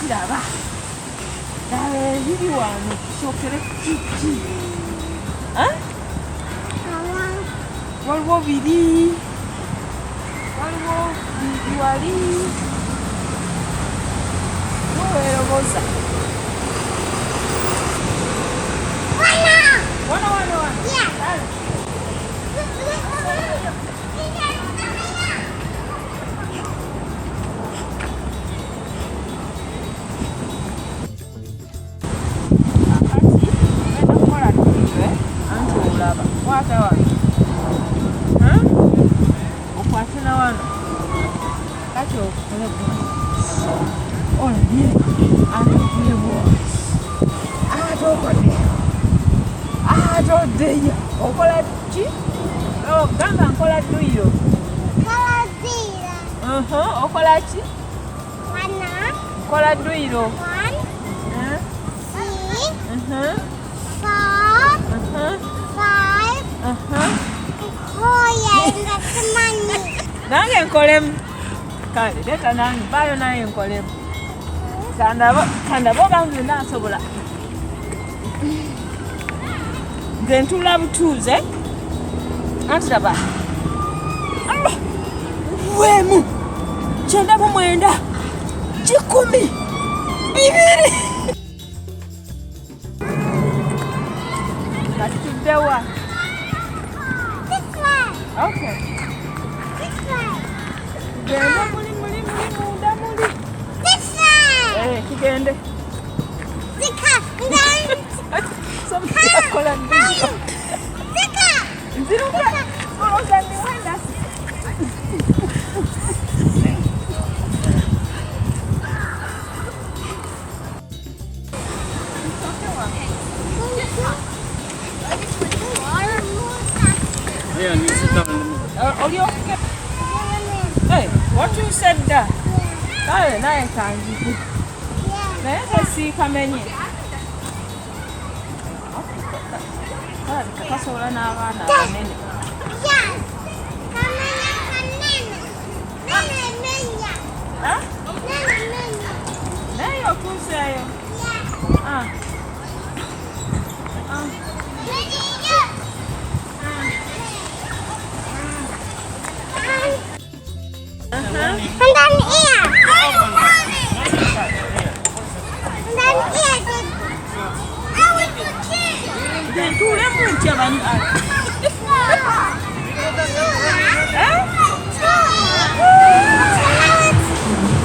laba ebiri wano tusookere kiki waliwo biri wali weeroboza wano Kwata wano. Okwatira wano. Kati okole gwa. Olabye. Atuyewo. Atoddeyo. Okola ki? Gamba nkola dduyiro. Kola dduyiro. Okola ki? Nkola dduyiro. 1, 2, 3, 4, 5. Nange nkolemu. Kale leka nange baayo naye nkolemu. Kandaba oba nze naasobola. Nze ntula butuuze. Anti laba. Wemu. 9, 10, 2. Kati tuddewa. Okay. Genda muli munda muli. Kigende. Kola nnyo. Nziruka. Olowooza ndiwenda. Yeah, you sit down in the middle. Are you okay? Hey, what you said there? Kale naye kanzike. Naye kasiikamenye. Kale kasobola n'abaana abanene. Naye otuuseeyo? And then ear. Tulemu ntya bani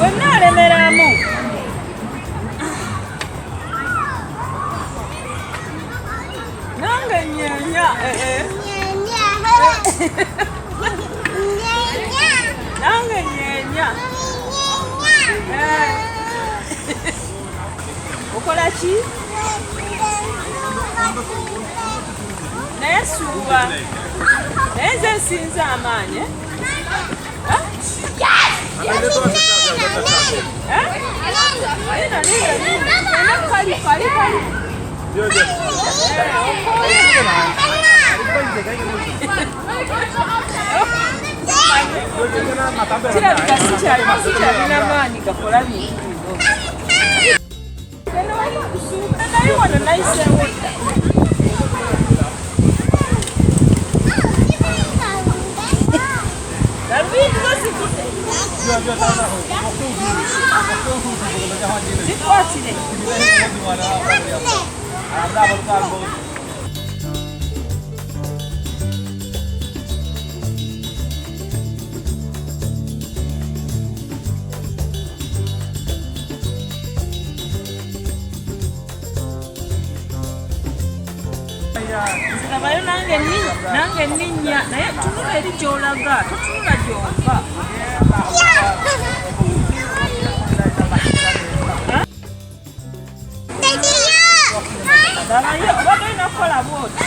wenna alemeramu. Nange nyeenya. Nange nyeenya. Okola ki? Naye suuba. Naye nze nsinza amaanyi. Kirabika sikyalina maanyi gakola bintu bino. Naye wano nayiseewo dda. Zikwatire. Nzirabayo nange nninnya naye tunula eri gy'olaga totunula gy'ova. Dalayo obadde olina kukola bwoti.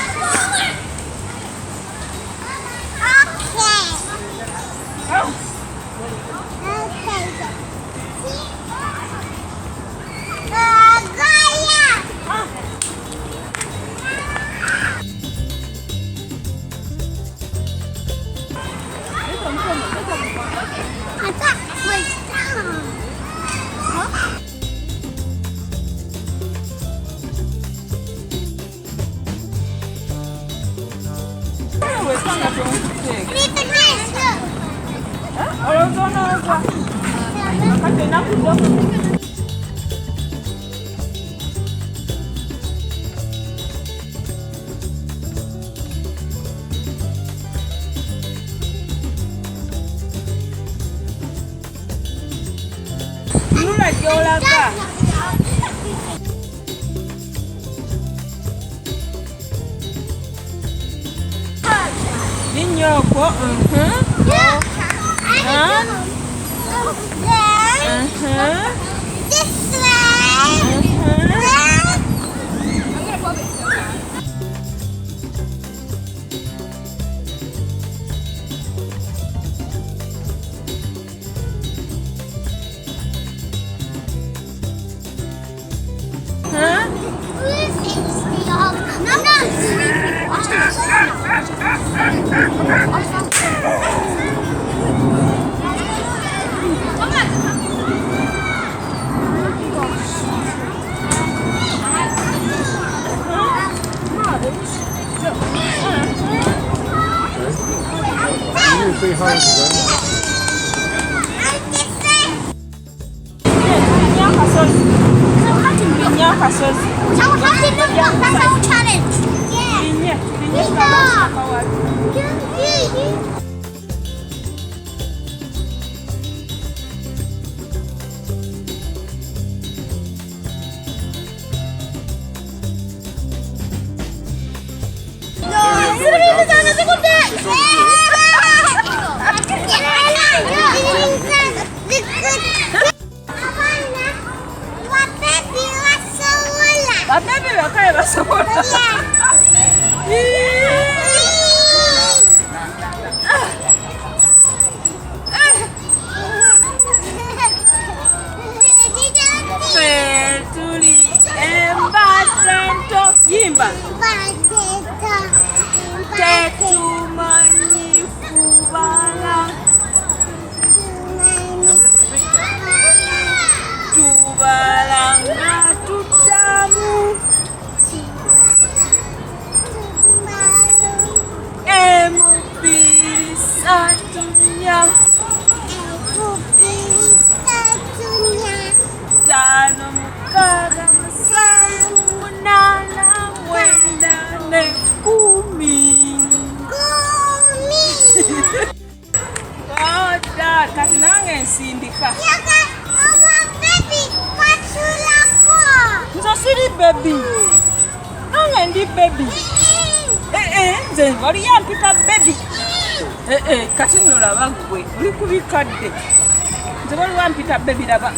Nze waliwo mpita baby laba.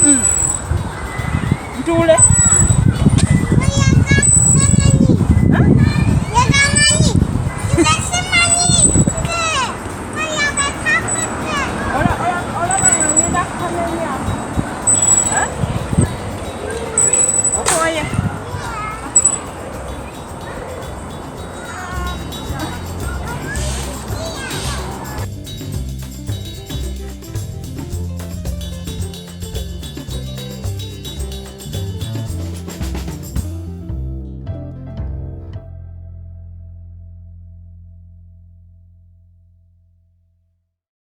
Ntule.